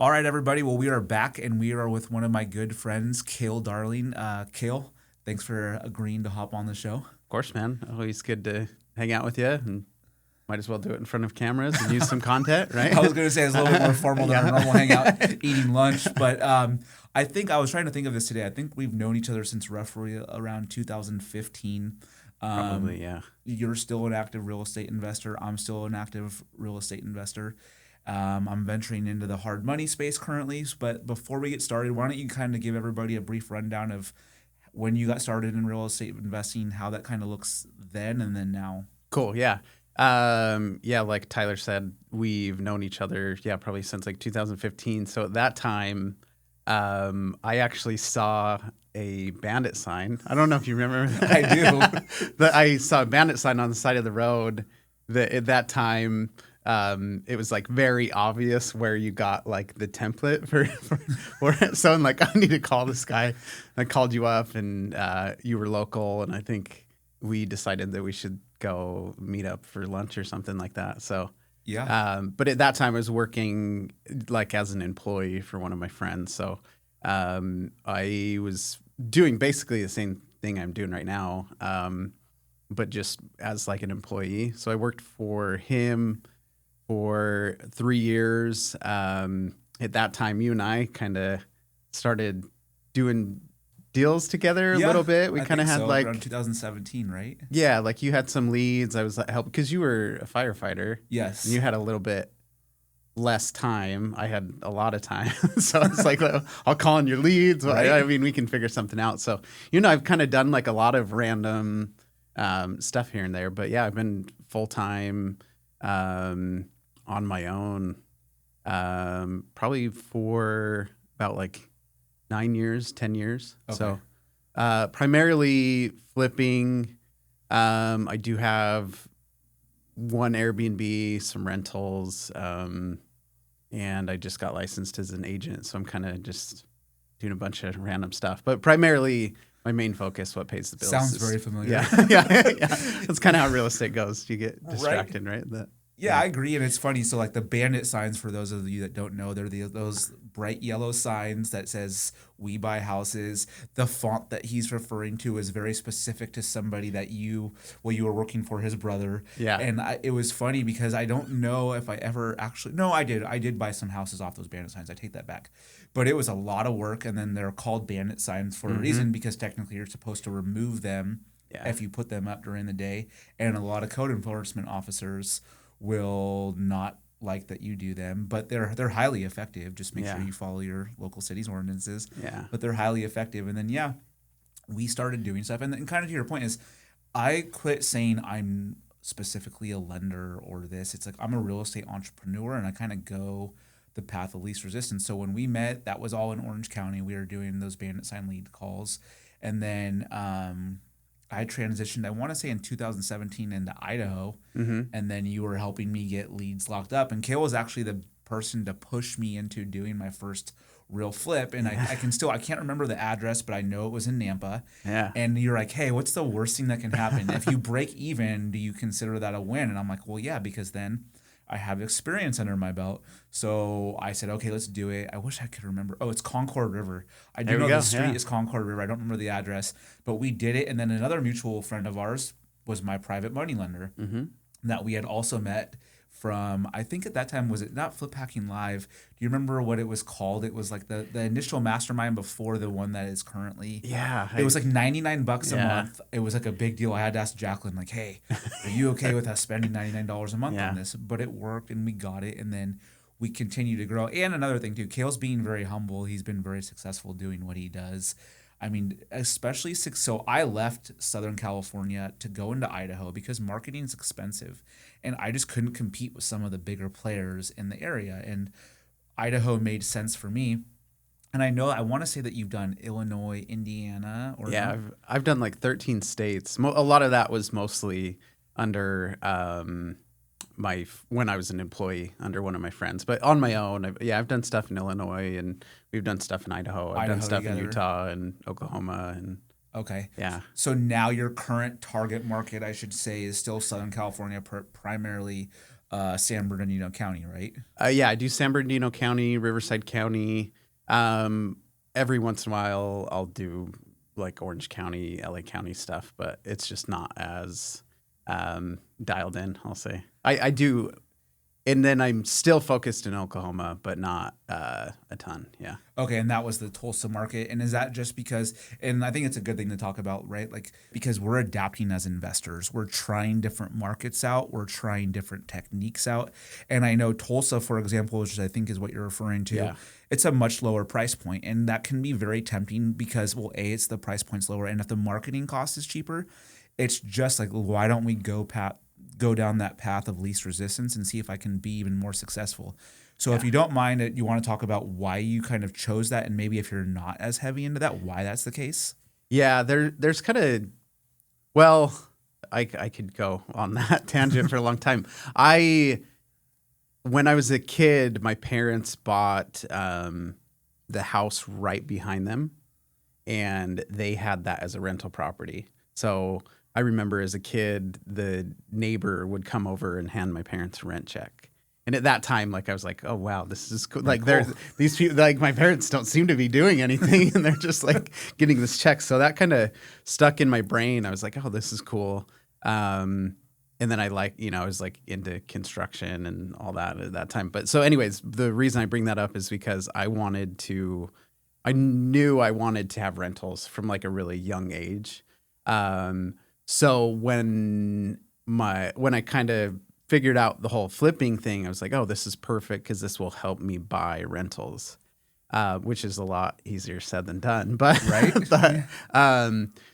All right, everybody. Well, we are back, and we are with one of my good friends, Kale Darling. Kale, thanks for agreeing to hop on the show. Of course, man. Always good to hang out with you, and might as well do it in front of cameras and use some content, right? I was going to say it's a little bit more formal than our normal hangout, eating lunch, but I think I was trying to think of this today. I think we've known each other since roughly around 2015. Probably, yeah. You're still an active real estate investor. I'm still an active real estate investor. I'm venturing into the hard money space currently. But before we get started, why don't you kind of give everybody a brief rundown of when you got started in real estate investing, how that kind of looks then and then now? Cool, yeah. Like Tyler said, we've known each other, probably since like 2015. So at that time, I actually saw a bandit sign. I don't know if you remember that. I do. I saw a bandit sign on the side of the road that at that time, it was like very obvious where you got like the template for it. So I'm like, I need to call this guy. I called you up and you were local, and I think we decided that we should go meet up for lunch or something like that. So yeah. But at that time I was working like as an employee for one of my friends. So I was doing basically the same thing I'm doing right now, but just as like an employee. So I worked for him for 3 years. At that time, you and I kind of started doing deals together a little bit. We kind of had so, like around 2017, right? Yeah, like you had some leads. I was like help because you were a firefighter. Yes. And you had a little bit less time. I had a lot of time. So it's like, I'll call in your leads. Right. I mean, we can figure something out. So, I've kind of done like a lot of random stuff here and there. But yeah, I've been full-time on my own probably for about like 9 years, 10 years. Okay. So primarily flipping. I do have one Airbnb, some rentals, and I just got licensed as an agent. So I'm kind of just doing a bunch of random stuff. But primarily my main focus, what pays the bills. Sounds very familiar. Yeah. That's kind of how real estate goes. You get distracted, right? Yeah, I agree, and it's funny. So, like the bandit signs, for those of you that don't know, they're those bright yellow signs that says "We buy houses." The font that he's referring to is very specific to somebody that you were working for, his brother. Yeah. And it was funny because I don't know if I ever actually. No, I did. I did buy some houses off those bandit signs. I take that back. But it was a lot of work, and then they're called bandit signs for a reason, because technically you're supposed to remove them if you put them up during the day, and a lot of code enforcement officers will not like that you do them, but they're highly effective. Just make sure you follow your local city's ordinances. Yeah. But they're highly effective. And then we started doing stuff. And then kind of to your point is, I quit saying I'm specifically a lender or this. It's like I'm a real estate entrepreneur, and I kind of go the path of least resistance. So when we met, that was all in Orange County. We were doing those bandit sign lead calls, and then I transitioned, I want to say in 2017, into Idaho, and then you were helping me get leads locked up. And Kale was actually the person to push me into doing my first real flip. And I can't remember the address, but I know it was in Nampa. Yeah. And you're like, hey, what's the worst thing that can happen? If you break even, do you consider that a win? And I'm like, well, yeah, because then I have experience under my belt. So I said, okay, let's do it. I wish I could remember. Oh, it's Concord River. I do know the street is Concord River. I don't remember the address, but we did it. And then another mutual friend of ours was my private money lender that we had also met from, I think at that time, was it not Flip Hacking Live? Do you remember what it was called? It was like the initial mastermind before the one that is currently. Yeah. It was like $99 a month. It was like a big deal. I had to ask Jacqueline, like, hey, are you okay with us spending $99 a month on this? But it worked, and we got it. And then we continue to grow. And another thing too, Kale's being very humble. He's been very successful doing what he does. I mean, especially so I left Southern California to go into Idaho because marketing is expensive, and I just couldn't compete with some of the bigger players in the area. And Idaho made sense for me. And I want to say that you've done Illinois, Indiana, or I've done like 13 states. A lot of that was mostly under when I was an employee under one of my friends, but on my own, I've done stuff in Illinois, and we've done stuff in Idaho. I've done stuff in Utah and Oklahoma, and okay. Yeah. So now your current target market, I should say, is still Southern California, primarily San Bernardino County, right? Yeah, I do San Bernardino County, Riverside County. Every once in a while, I'll do like Orange County, LA County stuff, but it's just not as dialed in, I'll say. I do, and then I'm still focused in Oklahoma, but not a ton. Yeah. Okay, and that was the Tulsa market. And is that just because, and I think it's a good thing to talk about, right? Like, because we're adapting as investors. We're trying different markets out. We're trying different techniques out. And I know Tulsa, for example, which I think is what you're referring to, Yeah. it's a much lower price point. And that can be very tempting because, well, A, it's the price point's lower. And if the marketing cost is cheaper, it's just like, why don't we go down that path of least resistance and see if I can be even more successful? So if you don't mind it, you want to talk about why you kind of chose that, and maybe if you're not as heavy into that, why that's the case? Yeah, there's kind of, well, I could go on that tangent for a long time. When I was a kid, my parents bought the house right behind them, and they had that as a rental property. So I remember as a kid, the neighbor would come over and hand my parents a rent check. And at that time, like I was like, oh wow, this is cool. Like Cool. these people, like my parents don't seem to be doing anything, and they're just like getting this check. So that kind of stuck in my brain. I was like, oh, this is cool. And then I was like into construction and all that at that time. But so anyways, the reason I bring that up is because I knew I wanted to have rentals from like a really young age. So when I kind of figured out the whole flipping thing, I was like, oh, this is perfect because this will help me buy rentals, which is a lot easier said than done. But Right?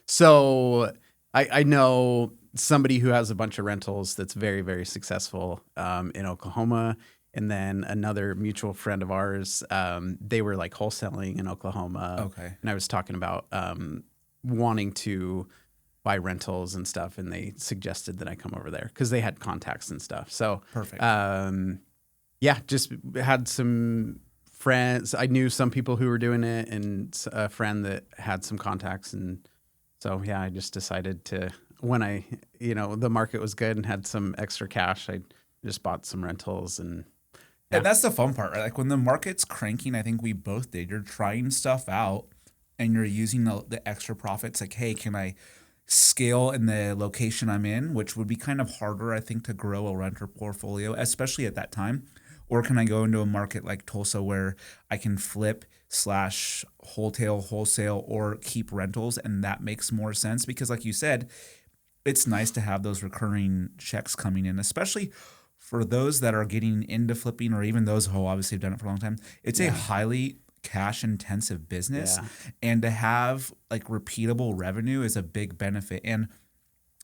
so I know somebody who has a bunch of rentals that's very, very successful in Oklahoma. And then another mutual friend of ours, they were like wholesaling in Oklahoma. Okay. And I was talking about wanting to buy rentals and stuff, and they suggested that I come over there because they had contacts and stuff. So Perfect. yeah, just had some friends. I knew some people who were doing it, and a friend that had some contacts, and so yeah, I just decided to, when the market was good and had some extra cash, I just bought some rentals. And And that's the fun part, right? Like when the market's cranking, I think we both did. You're trying stuff out and you're using the extra profits. Like, hey, can I scale in the location I'm in, which would be kind of harder, I think, to grow a renter portfolio, especially at that time? Or can I go into a market like Tulsa where I can flip / wholesale, or keep rentals? And that makes more sense because, like you said, it's nice to have those recurring checks coming in, especially for those that are getting into flipping, or even those who obviously have done it for a long time. It's a highly cash intensive business, and to have like repeatable revenue is a big benefit. And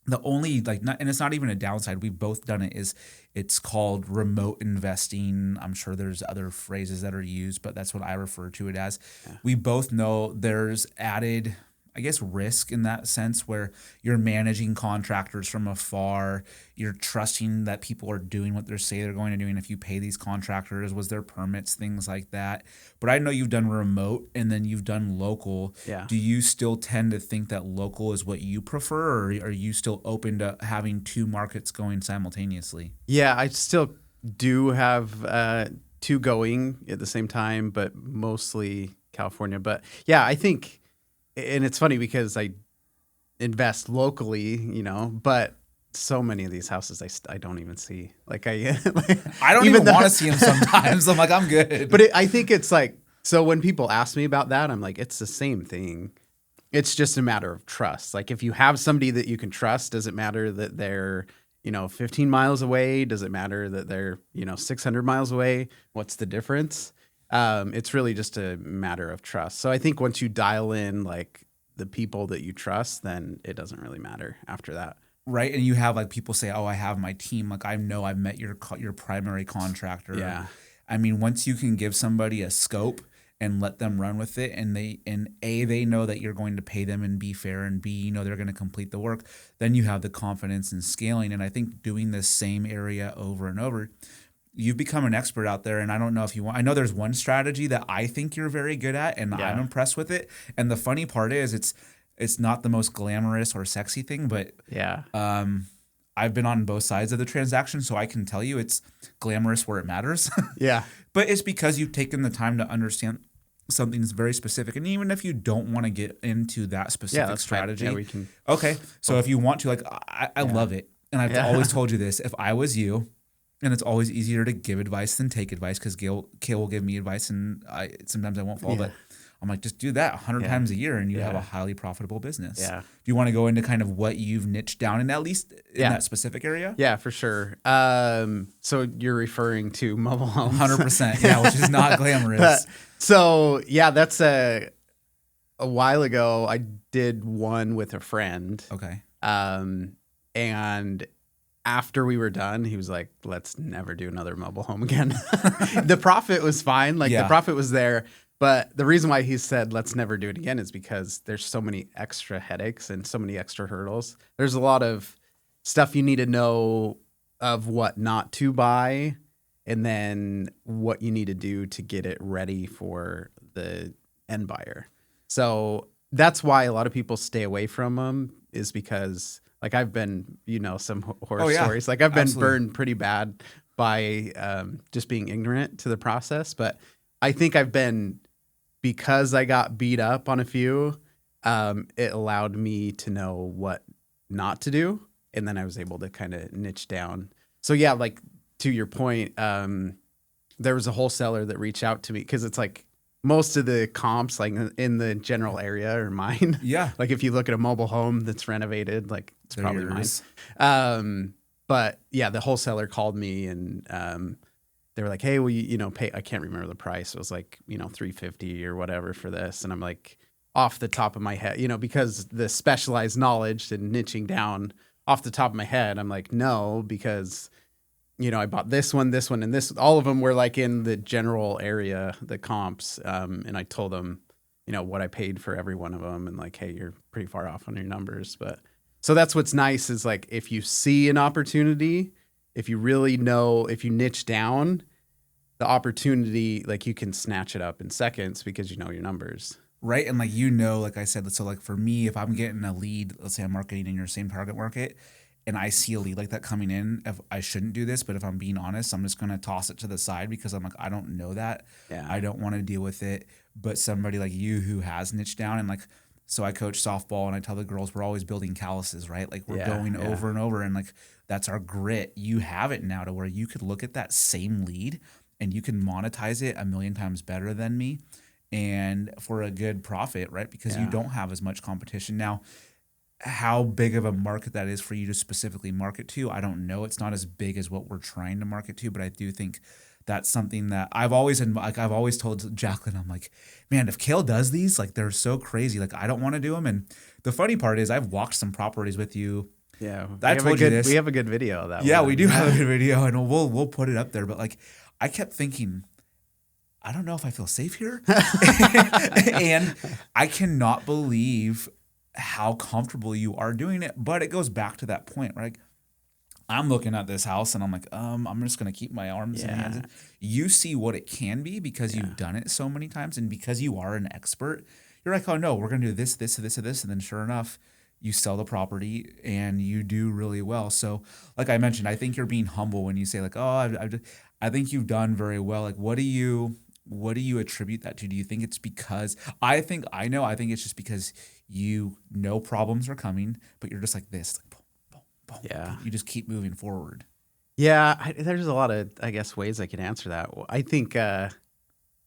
the only and it's not even a downside. We've both done it. It's called remote investing. I'm sure there's other phrases that are used, but that's what I refer to it as. We both know there's added, I guess, risk in that sense where you're managing contractors from afar. You're trusting that people are doing what they say they're going to do. And if you pay these contractors, was there permits, things like that. But I know you've done remote and then you've done local. Yeah. Do you still tend to think that local is what you prefer, or are you still open to having two markets going simultaneously? Yeah, I still do have two going at the same time, but mostly California. But yeah, I think, and it's funny because I invest locally, but so many of these houses I don't even see. Like I don't even want to see them sometimes. I'm like, I'm good. But I think it's like, so when people ask me about that, I'm like, it's the same thing. It's just a matter of trust. Like if you have somebody that you can trust, does it matter that they're 15 miles away? Does it matter that they're 600 miles away? What's the difference? It's really just a matter of trust. So I think once you dial in like the people that you trust, then it doesn't really matter after that. Right. And you have like people say, oh, I have my team. Like I know I've met your primary contractor. Yeah. I mean, once you can give somebody a scope and let them run with it, and they know that you're going to pay them and be fair, and B, they're going to complete the work, then you have the confidence in scaling. And I think doing the same area over and over, you've become an expert out there. And I don't know if you want, I know there's one strategy that I think you're very good at, and I'm impressed with it. And the funny part is it's not the most glamorous or sexy thing, but I've been on both sides of the transaction, so I can tell you it's glamorous where it matters. Yeah. But it's because you've taken the time to understand something that's very specific. And even if you don't want to get into that Yeah, specific that's fine. strategy, Yeah, we can. okay. So if you want to, like, I Yeah. love it. And I've Yeah. always told you this. If I was you, and it's always easier to give advice than take advice because Kale will give me advice and sometimes I won't follow, Yeah. but I'm like, just do that 100 Yeah. times a year and you have a Yeah. highly profitable business. Yeah. Do you want to go into kind of what you've niched down in, at least in Yeah. that specific area? Yeah, for sure. So you're referring to mobile homes. 100%. Yeah, which is not glamorous. So yeah, that's a while ago. I did one with a friend. Okay. And after we were done, he was like, "Let's never do another mobile home again." The profit was fine. Like Yeah. the profit was there. But the reason why he said let's never do it again is because there's so many extra headaches and so many extra hurdles. There's a lot of stuff you need to know of what not to buy and then what you need to do to get it ready for the end buyer. So that's why a lot of people stay away from them, is because like I've been, some horror stories. Like I've been Absolutely. burned pretty bad by just being ignorant to the process. But I think because I got beat up on a few, it allowed me to know what not to do. And then I was able to kind of niche down. So yeah, like to your point, there was a wholesaler that reached out to me because it's like most of the comps like in the general area are mine. Yeah. Like if you look at a mobile home that's renovated, like it's They're probably yours. mine. But yeah, the wholesaler called me and they were like, "Hey, will you pay?" I can't remember the price. It was like $350 or whatever for this, and I'm like, off the top of my head, because the specialized knowledge and niching down off the top of my head, I'm like, no, because I bought this one, and this. All of them were like in the general area, the comps, and I told them, what I paid for every one of them, and like, hey, you're pretty far off on your numbers, but. So that's what's nice is like if you see an opportunity, if you really know, if you niche down, the opportunity, like you can snatch it up in seconds because you know your numbers. Right. And like I said, so like for me, if I'm getting a lead, let's say I'm marketing in your same target market and I see a lead like that coming in, if I shouldn't do this, but if I'm being honest, I'm just going to toss it to the side because I'm like, I don't know that. Yeah. I don't want to deal with it. But somebody like you who has niched down and like, so I coach softball and I tell the girls we're always building calluses, right? Like we're going over and over and like that's our grit. You have it now to where you could look at that same lead and you can monetize it 1,000,000 times better than me and for a good profit, right? Because you don't have as much competition. Now, how big of a market that is for you to specifically market to, I don't know. It's not as big as what we're trying to market to, but I do think that's something that I've always told Jacqueline, I'm like, man, if Kale does these, like they're so crazy. Like I don't want to do them. And the funny part is I've walked some properties with you. Yeah. I told you this. We have a good video of that. Yeah, one. we do have a good video and we'll put it up there. But like I kept thinking, I don't know if I feel safe here. And I cannot believe how comfortable you are doing it. But it goes back to that point, right? I'm looking at this house and I'm like, I'm just going to keep my arms and hands in. You see what it can be because you've done it so many times and because you are an expert. You're like, oh no, we're going to do this, this, this, and this. And then sure enough, you sell the property and you do really well. So like I mentioned, I think you're being humble when you say like, oh, I think you've done very well. Like, what do you attribute that to? Do you think it's because I think it's just because you know problems are coming, but you're just like this, like, Yeah. you just keep moving forward. Yeah. There's a lot of, I guess, ways I could answer that. I think,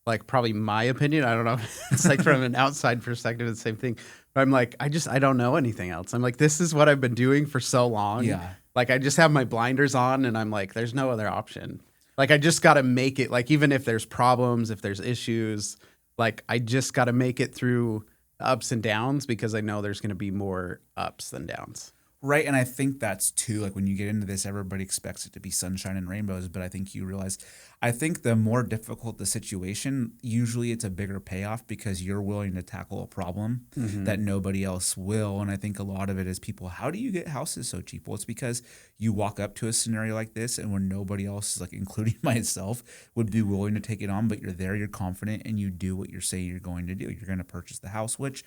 like probably my opinion, I don't know. It's like from an outside perspective, it's the same thing. But I'm like, I don't know anything else. I'm like, this is what I've been doing for so long. Yeah. Like I just have my blinders on and I'm like, there's no other option. Like I just got to make it, like even if there's problems, if there's issues, like I just got to make it through the ups and downs because I know there's going to be more ups than downs. Right. And I think that's too, like when you get into this, everybody expects it to be sunshine and rainbows. But I think you realize, I think the more difficult the situation, usually it's a bigger payoff because you're willing to tackle a problem that nobody else will. And I think a lot of it is people, how do you get houses so cheap? Well, it's because you walk up to a scenario like this and when nobody else is like, including myself, would be willing to take it on, but you're there, you're confident, and you do what you're saying you're going to do. You're going to purchase the house, which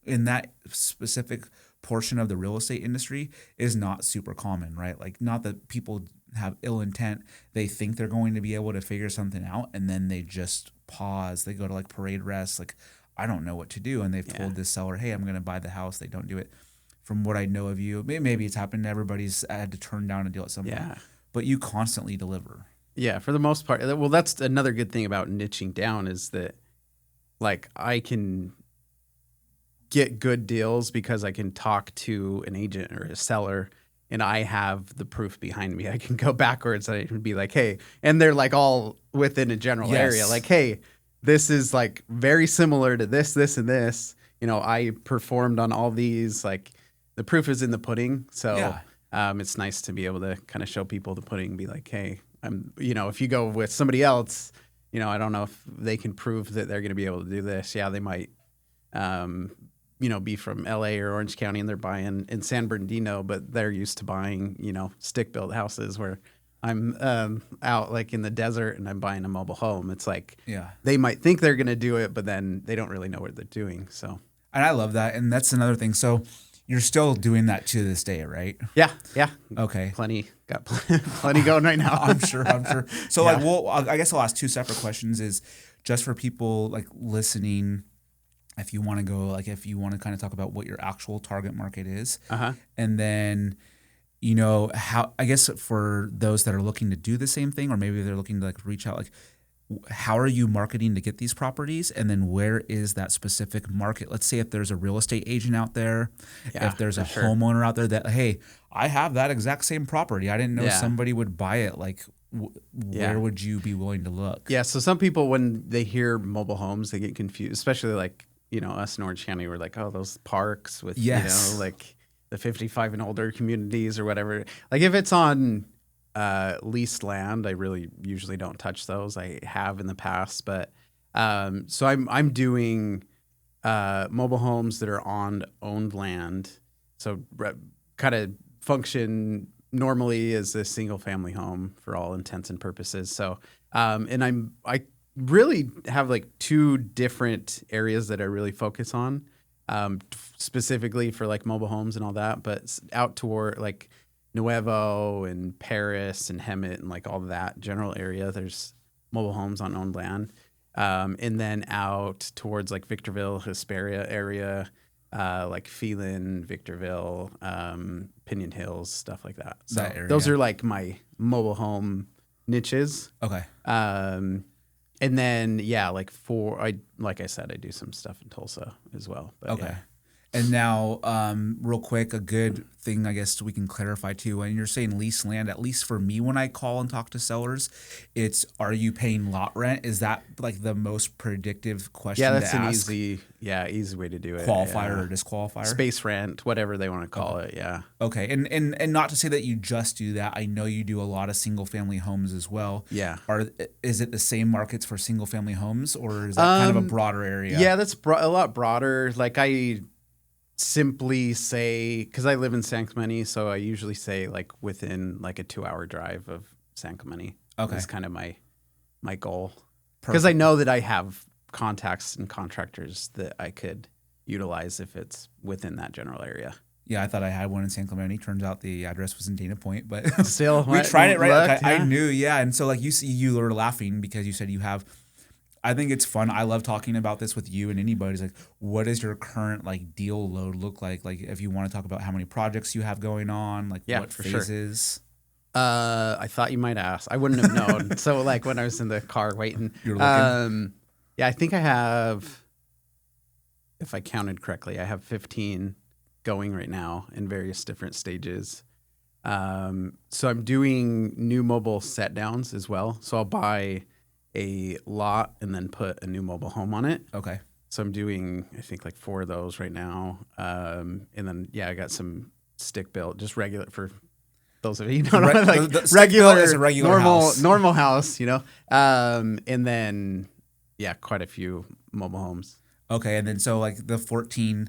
in that specific portion of the real estate industry is not super common, right? Like, not that people have ill intent. They think they're going to be able to figure something out, and then they just pause. They go to like parade rest, like, I don't know what to do. And they've told this seller, hey, I'm going to buy the house. They don't do it. From what I know of you, maybe it's happened. Everybody's had to turn down a deal at some point, but you constantly deliver. Yeah, for the most part. Well, that's another good thing about niching down is that, like, I can get good deals because I can talk to an agent or a seller, and I have the proof behind me. I can go backwards and I can be like, hey, and they're like all within a general area. Like, hey, this is like very similar to this, this, and this. You know, I performed on all these. Like, the proof is in the pudding. So it's nice to be able to kind of show people the pudding and be like, hey, if you go with somebody else, I don't know if they can prove that they're going to be able to do this. Yeah, they might, be from LA or Orange County and they're buying in San Bernardino, but they're used to buying, stick-built houses where I'm out like in the desert and I'm buying a mobile home. It's like they might think they're going to do it, but then they don't really know what they're doing. So, and I love that. And that's another thing. So you're still doing that to this day, right? Yeah. Okay. Got plenty going right now. I'm sure. So I guess I'll ask two separate questions. Is just for people like listening, if you want to go, like if you want to kind of talk about what your actual target market is, and then how, I guess for those that are looking to do the same thing, or maybe they're looking to like reach out, like how are you marketing to get these properties? And then where is that specific market? Let's say if there's a real estate agent out there, if there's a homeowner out there that, hey, I have that exact same property. I didn't know somebody would buy it. Like, where would you be willing to look? Yeah. So some people, when they hear mobile homes, they get confused, especially like, us in Orange County, we're like, oh, those parks with, like the 55 and older communities or whatever. Like if it's on leased land, I really usually don't touch those. I have in the past, but so I'm doing mobile homes that are on owned land. So kind of function normally as a single family home for all intents and purposes. So and I really have like two different areas that I really focus on, specifically for like mobile homes and all that, but out toward like Nuevo and Paris and Hemet and like all that general area, there's mobile homes on owned land. And then out towards like Victorville, Hesperia area, like Phelan, Victorville, Pinion Hills, stuff like that. So those are like my mobile home niches. Okay. And then, like I said, I do some stuff in Tulsa as well. But okay. And now, real quick, a good thing, I guess, we can clarify too. When you're saying lease land, at least for me, when I call and talk to sellers, it's, are you paying lot rent? Is that like the most predictive question to ask? Yeah, that's an easy way to do it. Qualifier or disqualifier? Space rent, whatever they want to call it, yeah. Okay, and not to say that you just do that. I know you do a lot of single-family homes as well. Yeah. Is it the same markets for single-family homes, or is that kind of a broader area? Yeah, that's a lot broader. Like I simply say, because I live in San Clemente, so I usually say like within like a 2-hour drive of San Clemente. Okay, is kind of my goal, because I know that I have contacts and contractors that I could utilize if it's within that general area. Yeah, I thought I had one in San Clemente. Turns out the address was in Dana Point, but still, we tried it right. Looked, I knew, and so like you were laughing because you said you have. I think it's fun. I love talking about this with you and anybody. It's like, what does your current like deal load look like? Like, if you want to talk about how many projects you have going on, like what phases. Sure. I thought you might ask. I wouldn't have known. So like when I was in the car waiting, you're looking. Yeah, I think I have, if I counted correctly, I have 15 going right now in various different stages. So I'm doing new mobile set downs as well. So I'll buy a lot and then put a new mobile home on it. Okay. So I'm doing, I think, like 4 of those right now. And then, I got some stick built, just regular for those of you who don't know, like the regular house. normal house, And then, quite a few mobile homes. Okay. And then so like the 14,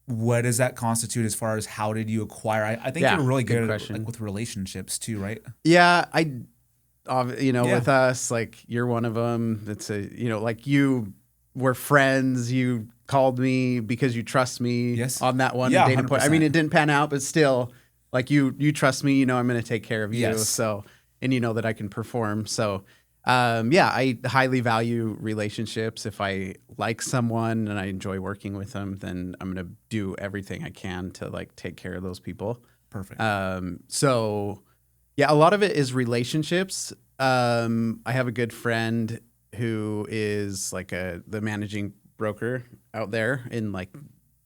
what does that constitute as far as how did you acquire? I think you're really good at, like, with relationships too, right? Yeah, with us, like you're one of them. That's like you we're friends. You called me because you trust me Yes. on that one Yeah, data point. I mean, 100%. it didn't pan out, but still, like you trust me. You know, I'm going to take care of you. Yes. So, and you know that I can perform. So, yeah, I highly value relationships. If I like someone and I enjoy working with them, then I'm going to do everything I can to like take care of those people. Perfect. So yeah, a lot of it is relationships. I have a good friend who is like the managing broker out there in like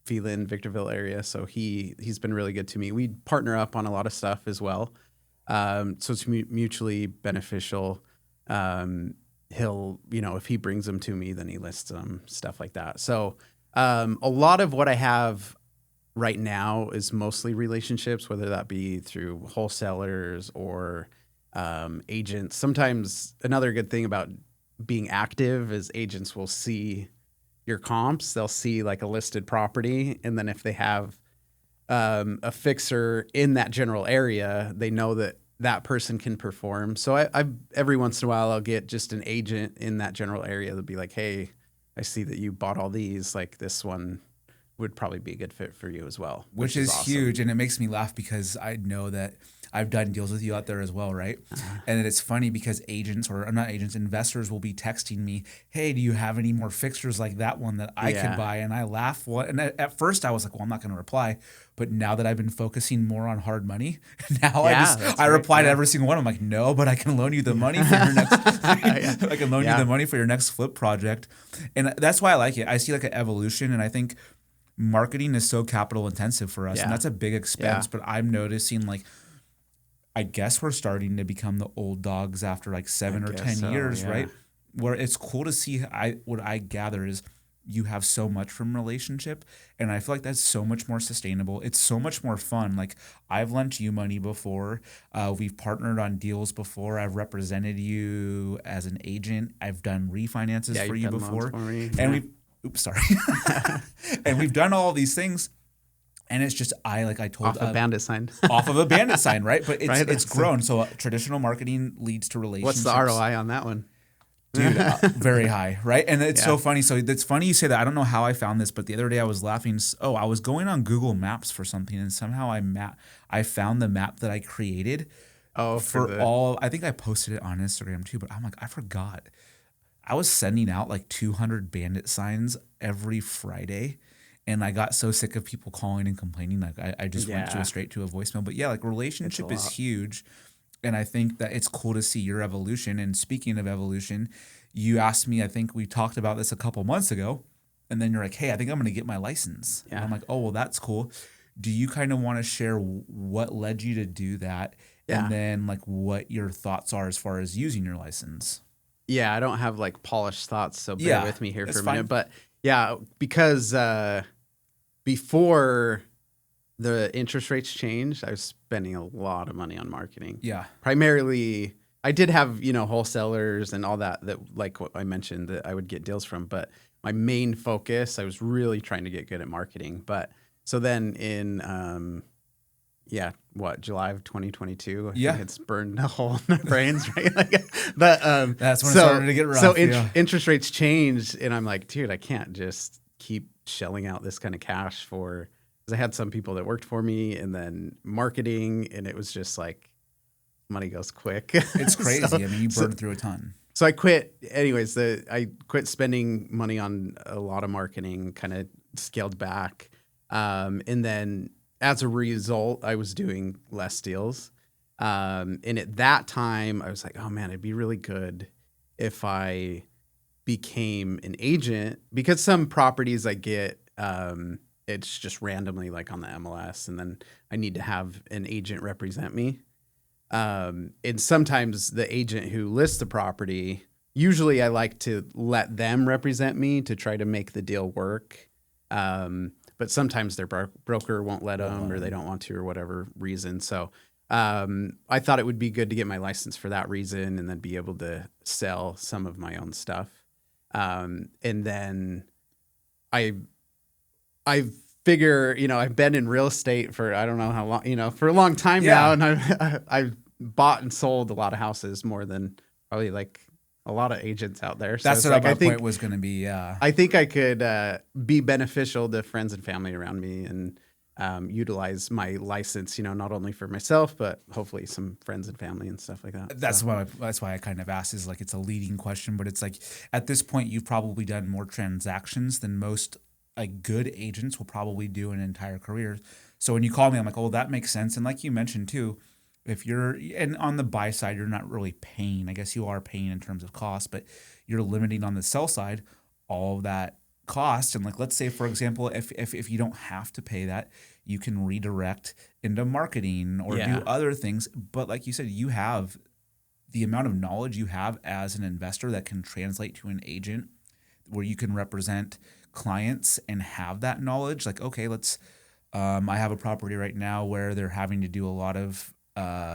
Phelan, Victorville area. So he's been really good to me. We partner up on a lot of stuff as well. So it's mutually beneficial. He'll, if he brings them to me, then he lists them, stuff like that. So a lot of what I have right now is mostly relationships, whether that be through wholesalers or agents. Sometimes another good thing about being active is agents will see your comps. They'll see like a listed property, and then if they have a fixer in that general area, they know that person can perform. So I every once in a while I'll get just an agent in that general area that'll be like, hey, I see that you bought all these. Like this one would probably be a good fit for you as well. Which is awesome. huge. And it makes me laugh because I know that I've done deals with you out there as well, right? And it's funny because investors will be texting me, hey, do you have any more fixtures like that one that I could buy? And I laugh. And at first I was like, well, I'm not going to reply. But now that I've been focusing more on hard money, now I reply to every single one. I'm like, no, but I can loan you the money for your next. I can loan you the money for your next flip project, and that's why I like it. I see like an evolution, and I think marketing is so capital intensive for us, and that's a big expense. But I'm noticing like, I guess we're starting to become the old dogs after like 7 or 10 years, right? Where it's cool to see. What I gather is you have so much from relationship, and I feel like that's so much more sustainable. It's so much more fun. Like I've lent you money before. We've partnered on deals before. I've represented you as an agent. I've done refinances for you before, and and we've done all these things. And it's just I told off a bandit sign, off of a bandit sign, right? But it's grown. So traditional marketing leads to relationships. What's the ROI on that one? Dude, very high, right? And it's so funny. So it's funny you say that. I don't know how I found this, but the other day I was laughing. Oh, I was going on Google Maps for something, and somehow I found the map that I created. I think I posted it on Instagram too, but I'm like, I forgot. I was sending out like 200 bandit signs every Friday. And I got so sick of people calling and complaining. Like I just went straight to a voicemail. But yeah, like relationship is huge. And I think that it's cool to see your evolution. And speaking of evolution, you asked me, I think we talked about this a couple months ago. And then you're like, hey, I think I'm going to get my license. Yeah. And I'm like, oh, well, that's cool. Do you kind of want to share what led you to do that? Yeah. And then like what your thoughts are as far as using your license? Yeah, I don't have like polished thoughts. So bear with me here for a minute. But yeah, because before the interest rates changed, I was spending a lot of money on marketing. Yeah. Primarily, I did have, wholesalers and all that like what I mentioned that I would get deals from. But my main focus, I was really trying to get good at marketing. But so then in, July of 2022, I think it's burned a hole in our brains, right? But that's when it started to get rough. So interest rates changed, and I'm like, dude, I can't just keep shelling out this kind of cash because I had some people that worked for me and then marketing, and it was just like money goes quick. It's crazy. I mean, you burned through a ton. So I quit. Anyways, I quit spending money on a lot of marketing, kind of scaled back. And then as a result, I was doing less deals. And at that time, I was like, oh man, it'd be really good if I became an agent, because some properties I get, it's just randomly like on the MLS, and then I need to have an agent represent me. And sometimes the agent who lists the property, usually I like to let them represent me to try to make the deal work. But sometimes their broker won't let them, or they don't want to, or whatever reason. So I thought it would be good to get my license for that reason, and then be able to sell some of my own stuff. And then I figure, I've been in real estate for I don't know how long, for a long time now, and I've bought and sold a lot of houses, more than probably like a lot of agents out there. So That's it's what like my point was going to be. Yeah. I think I could be beneficial to friends and family around me and utilize my license, not only for myself, but hopefully some friends and family and stuff like that. That's why I kind of asked, is like, it's a leading question, but it's like at this point you've probably done more transactions than most like good agents will probably do in an entire career. So when you call me, I'm like, oh, that makes sense. And like you mentioned too, if you're and on the buy side, you're not really paying. I guess you are paying in terms of cost, but you're limiting on the sell side all of that cost. And like, let's say for example, if you don't have to pay that, you can redirect into marketing or do other things. But like you said, you have the amount of knowledge you have as an investor that can translate to an agent where you can represent clients and have that knowledge. Like, okay, I have a property right now where they're having to do a lot of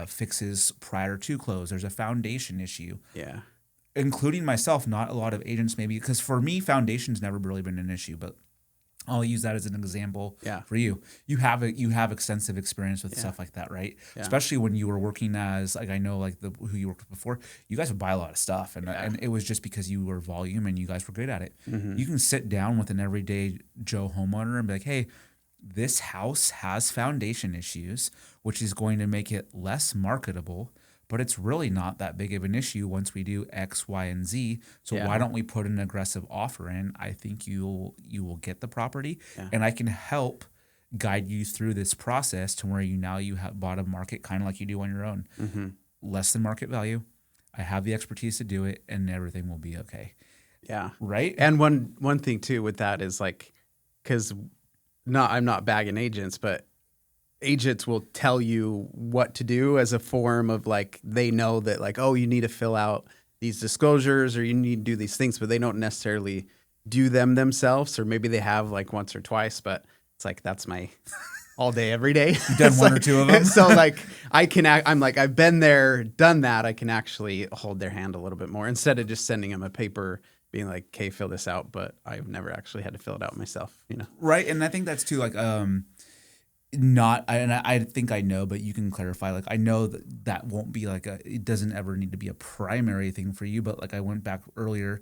fixes prior to close. There's a foundation issue. Yeah. Including myself, not a lot of agents maybe, because for me, foundation's never really been an issue, but I'll use that as an example for you. You have extensive experience with stuff like that, right? Yeah. Especially when you were working as, like, I know like who you worked with before, you guys would buy a lot of stuff and it was just because you were volume and you guys were good at it. Mm-hmm. You can sit down with an everyday Joe homeowner and be like, hey, this house has foundation issues, which is going to make it less marketable, but it's really not that big of an issue once we do X, Y, and Z. So why don't we put an aggressive offer in? I think you will get the property, and I can help guide you through this process to where you have bought a market kind of like you do on your own, less than market value. I have the expertise to do it, and everything will be okay. Yeah, right. And one thing too with that is like, because I'm not bagging agents, but agents will tell you what to do as a form of like, they know that like, oh, you need to fill out these disclosures or you need to do these things, but they don't necessarily do them themselves, or maybe they have like once or twice, but it's like, that's my all day, every day. You've done one or two of them. So like I'm like, I've been there, done that. I can actually hold their hand a little bit more instead of just sending them a paper being like, okay, fill this out. But I've never actually had to fill it out myself, Right. And I think that's too, like, I think I know, but you can clarify. Like, I know that won't be like it doesn't ever need to be a primary thing for you. But like I went back earlier,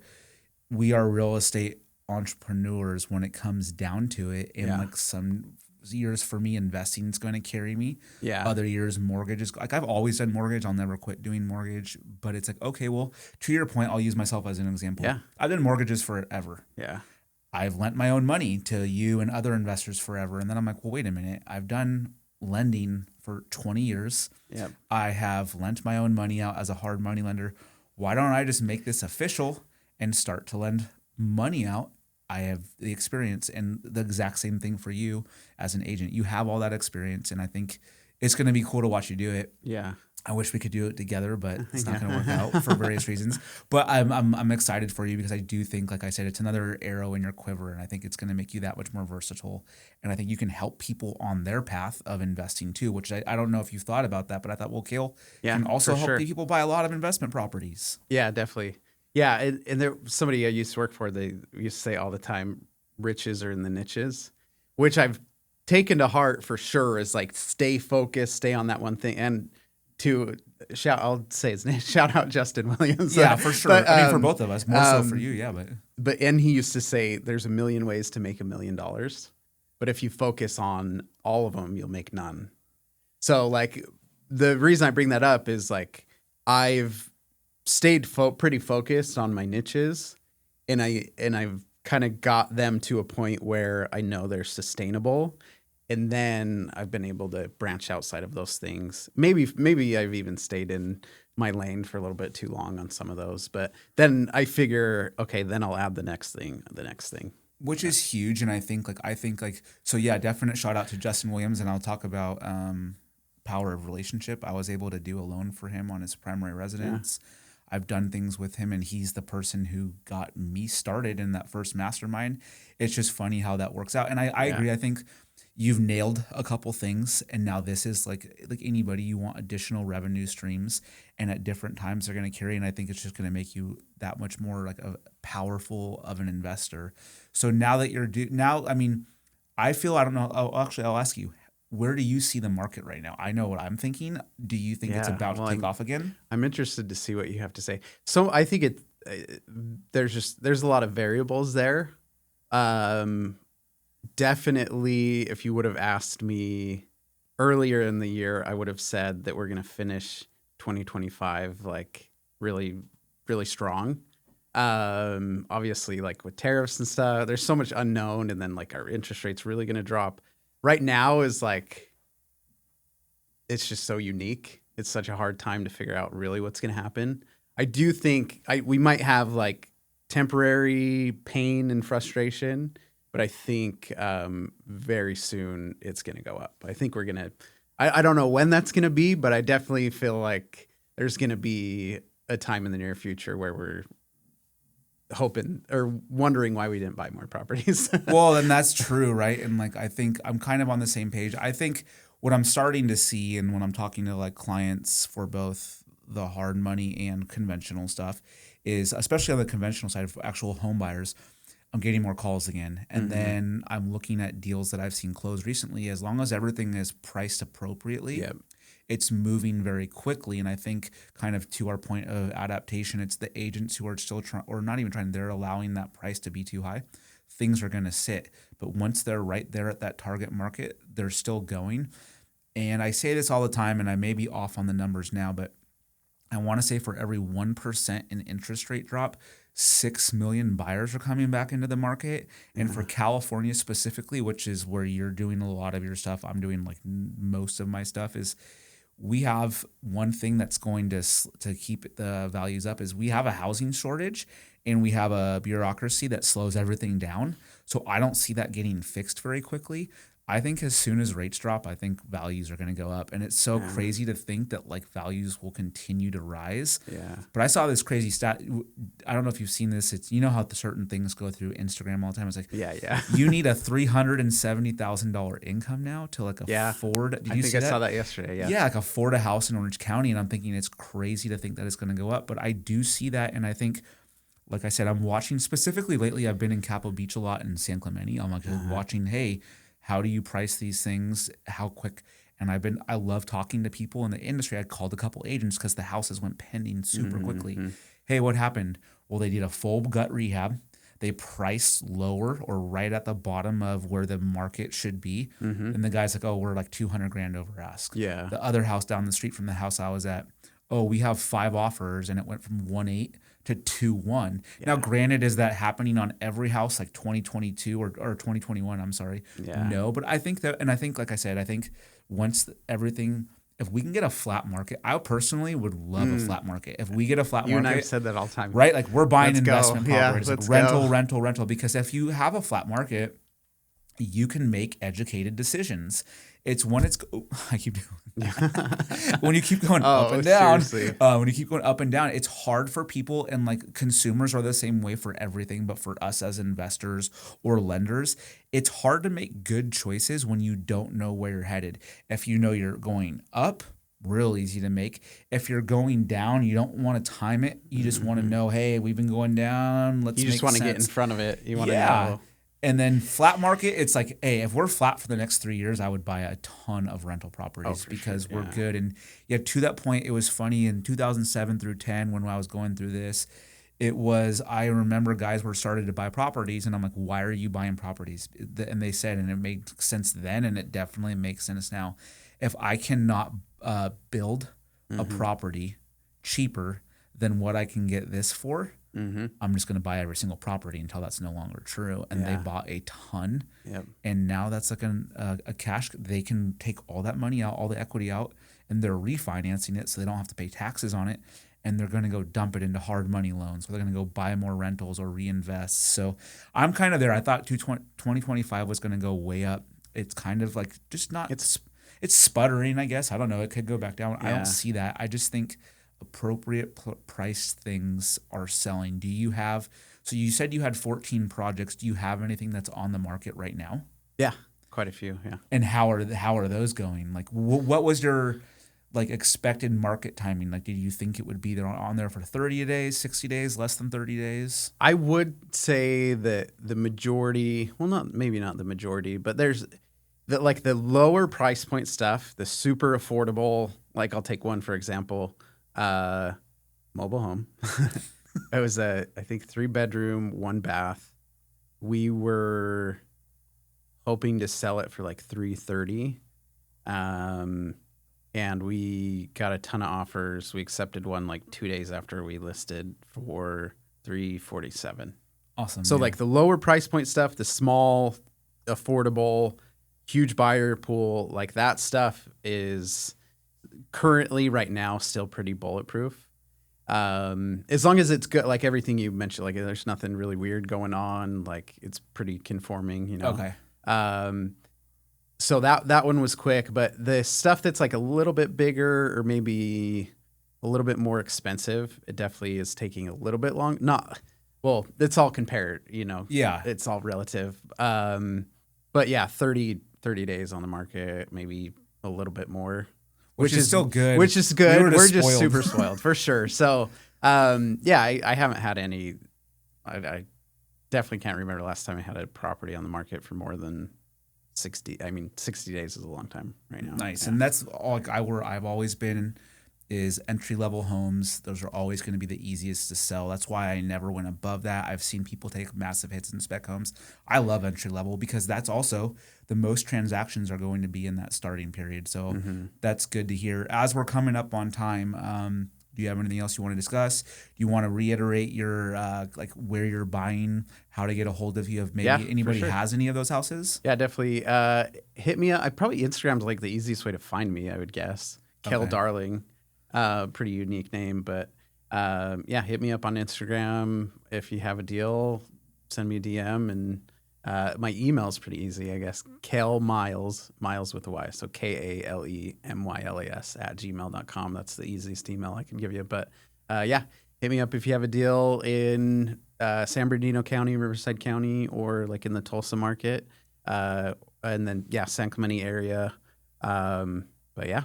we are real estate entrepreneurs when it comes down to it. And like some years for me, investing is going to carry me. Yeah. Other years, mortgages. Like I've always done mortgage. I'll never quit doing mortgage. But it's like, okay, well, to your point, I'll use myself as an example. Yeah. I've done mortgages forever. Yeah. I've lent my own money to you and other investors forever. And then I'm like, well, wait a minute. I've done lending for 20 years. Yep. I have lent my own money out as a hard money lender. Why don't I just make this official and start to lend money out? I have the experience, and the exact same thing for you as an agent. You have all that experience, and I think it's going to be cool to watch you do it. Yeah. I wish we could do it together, but it's not going to work out for various reasons. But I'm excited for you because I do think, like I said, it's another arrow in your quiver, and I think it's going to make you that much more versatile. And I think you can help people on their path of investing too, which I don't know if you've thought about that, but I thought, well, Kale can also help people buy a lot of investment properties. Yeah, definitely. Yeah, and there somebody I used to work for, they used to say all the time, riches are in the niches, which I've taken to heart for sure. Is like, stay focused, stay on that one thing, and I'll say his name. Shout out Justin Williams. Yeah, for sure. But, I mean, for both of us, more so for you. Yeah, but he used to say, "There's a million ways to make $1 million, but if you focus on all of them, you'll make none." So, like, the reason I bring that up is like I've stayed pretty focused on my niches, and I've kind of got them to a point where I know they're sustainable. And then I've been able to branch outside of those things. Maybe I've even stayed in my lane for a little bit too long on some of those. But then I figure, okay, then I'll add the next thing. Which is huge. And I think so yeah, definite shout out to Justin Williams. And I'll talk about power of relationship. I was able to do a loan for him on his primary residence. Yeah. I've done things with him, and he's the person who got me started in that first mastermind. It's just funny how that works out. And I agree. I think you've nailed a couple things, and now this is like anybody, you want additional revenue streams, and at different times they're going to carry. And I think it's just going to make you that much more like a powerful of an investor. So now that I feel, I don't know. I'll ask you, where do you see the market right now? I know what I'm thinking. Do you think it's about to take off again? I'm interested to see what you have to say. So I think there's a lot of variables there. Definitely, if you would have asked me earlier in the year, I would have said that we're going to finish 2025 like really, really strong. Obviously, like with tariffs and stuff, there's so much unknown, and then like our interest rates really going to drop. Right now is like, it's just so unique. It's such a hard time to figure out really what's going to happen. I do think we might have like temporary pain and frustration, but I think very soon it's going to go up. I think we're going to, I don't know when that's going to be, but I definitely feel like there's going to be a time in the near future where we're hoping or wondering why we didn't buy more properties. Well, and that's true, right? And like, I think I'm kind of on the same page. I think what I'm starting to see, and when I'm talking to like clients for both the hard money and conventional stuff, is especially on the conventional side of actual home buyers, I'm getting more calls again. And then I'm looking at deals that I've seen close recently. As long as everything is priced appropriately, it's moving very quickly. And I think kind of to our point of adaptation, it's the agents who are still trying, or not even trying, they're allowing that price to be too high. Things are going to sit. But once they're right there at that target market, they're still going. And I say this all the time, and I may be off on the numbers now, but I want to say for every 1% in interest rate drop, 6 million buyers are coming back into the market. And for California specifically, which is where you're doing a lot of your stuff, I'm doing like most of my stuff, is we have one thing that's going to keep the values up is we have a housing shortage and we have a bureaucracy that slows everything down. So I don't see that getting fixed very quickly. I think as soon as rates drop, I think values are going to go up. And it's so crazy to think that like values will continue to rise. Yeah. But I saw this crazy stat. I don't know if you've seen this. It's, you know how certain things go through Instagram all the time. It's like, you need a $370,000 income now to like afford. Did you see that? I saw that yesterday. Yeah. Yeah. Like afford a house in Orange County. And I'm thinking it's crazy to think that it's going to go up. But I do see that. And I think, like I said, I'm watching specifically lately. I've been in Capo Beach a lot and San Clemente. I'm like watching, hey, how do you price these things? How quick? And I love talking to people in the industry. I called a couple agents because the houses went pending super quickly. Hey, what happened? Well, they did a full gut rehab. They priced lower or right at the bottom of where the market should be. And the guy's like, oh, we're like 200 grand over ask. Yeah. The other house down the street from the house I was at, oh, we have 5 offers and it went from 1.8 to 2.1. Now, granted, is that happening on every house like 2022 or 2021? I'm sorry. No, but I think that, and I think, like I said, I think once everything, if we can get a flat market, I personally would love a flat market. If we get a flat market, you and I've said that all the time, right? Like we're buying investment properties, like rental. rental. Because if you have a flat market, you can make educated decisions. It's when it's I keep doing when you keep going up and down. When you keep going up and down, it's hard for people, and like consumers are the same way for everything. But for us as investors or lenders, it's hard to make good choices when you don't know where you're headed. If you know you're going up, real easy to make. If you're going down, you don't want to time it. You just want to know, hey, we've been going down. Let's. You just want to get in front of it. You want to know. And then flat market, it's like, hey, if we're flat for the next 3 years, I would buy a ton of rental properties because we're good. And to that point, it was funny in 2007 through 10 when I was going through this, I remember guys were started to buy properties and I'm like, why are you buying properties? And they said, and it made sense then and it definitely makes sense now. If I cannot build a property cheaper than what I can get this for, I'm just going to buy every single property until that's no longer true. And they bought a ton. And now that's like a cash. They can take all that money out, all the equity out, and they're refinancing it so they don't have to pay taxes on it. And they're going to go dump it into hard money loans. Or they're going to go buy more rentals or reinvest. So I'm kind of there. I thought 2025 was going to go way up. It's kind of like just not. It's sputtering, I guess. I don't know. It could go back down. I don't see that. I just think appropriate price things are selling. Do you have, so you said you had 14 projects. Do you have anything that's on the market right now? Yeah, quite a few. Yeah. And how are those going? Like what was your like expected market timing? Like, did you think it would be there on there for 30 days, 60 days, less than 30 days? I would say that the majority, well, maybe not the majority, but there's the lower price point stuff, the super affordable, like I'll take one, for example, mobile home. It was I think 3-bedroom, 1 bath. We were hoping to sell it for like 330. And we got a ton of offers. We accepted one like 2 days after we listed for 347. Awesome. So yeah. like the lower price point stuff, the small, affordable, huge buyer pool, like that stuff is currently right now still pretty bulletproof. As long as it's good, like everything you mentioned, like there's nothing really weird going on, like it's pretty conforming, you know. Okay. So that one was quick, but the stuff that's like a little bit bigger or maybe a little bit more expensive, it definitely is taking a little bit long. Not well, it's all compared, you know. Yeah. It's all relative. But yeah, 30 days on the market, maybe a little bit more. Which is still good. Which is good. We were We're just just spoiled. super spoiled for sure. So yeah, I haven't had any. I definitely can't remember the last time I had a property on the market for more than 60. I mean, 60 days is a long time right now. Nice. Yeah. And that's all like I've always been is entry level homes. Those are always going to be the easiest to sell. That's why I never went above that. I've seen people take massive hits in spec homes. I love entry level because that's also the most transactions are going to be in that starting period. So that's good to hear. As we're coming up on time, do you have anything else you want to discuss? Do you want to reiterate your like where you're buying, how to get a hold of you if maybe Yeah, for anybody sure. has any of those houses? Yeah, definitely. Hit me up. I probably Instagram's like the easiest way to find me, I would guess. Kale Okay. Darling. Pretty unique name, but yeah, hit me up on Instagram. If you have a deal, send me a DM. And my email is pretty easy, I guess. Kale Miles with a Y. So KALEMYLAS @gmail.com. That's the easiest email I can give you. But yeah, hit me up if you have a deal in San Bernardino County, Riverside County, or like in the Tulsa market. And then, yeah, San Clemente area. But yeah,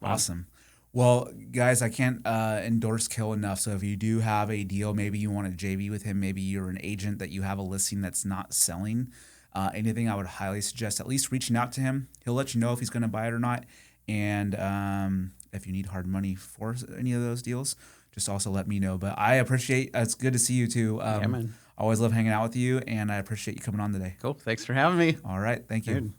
Awesome. Well, guys, I can't endorse Kill enough. So if you do have a deal, maybe you want to JV with him, maybe you're an agent that you have a listing that's not selling, anything, I would highly suggest at least reaching out to him. He'll let you know if he's going to buy it or not. And if you need hard money for any of those deals, just also let me know. But I appreciate it's good to see you too. Yeah, man. I always love hanging out with you, and I appreciate you coming on today. Cool. Thanks for having me. All right. Thank you. Dude.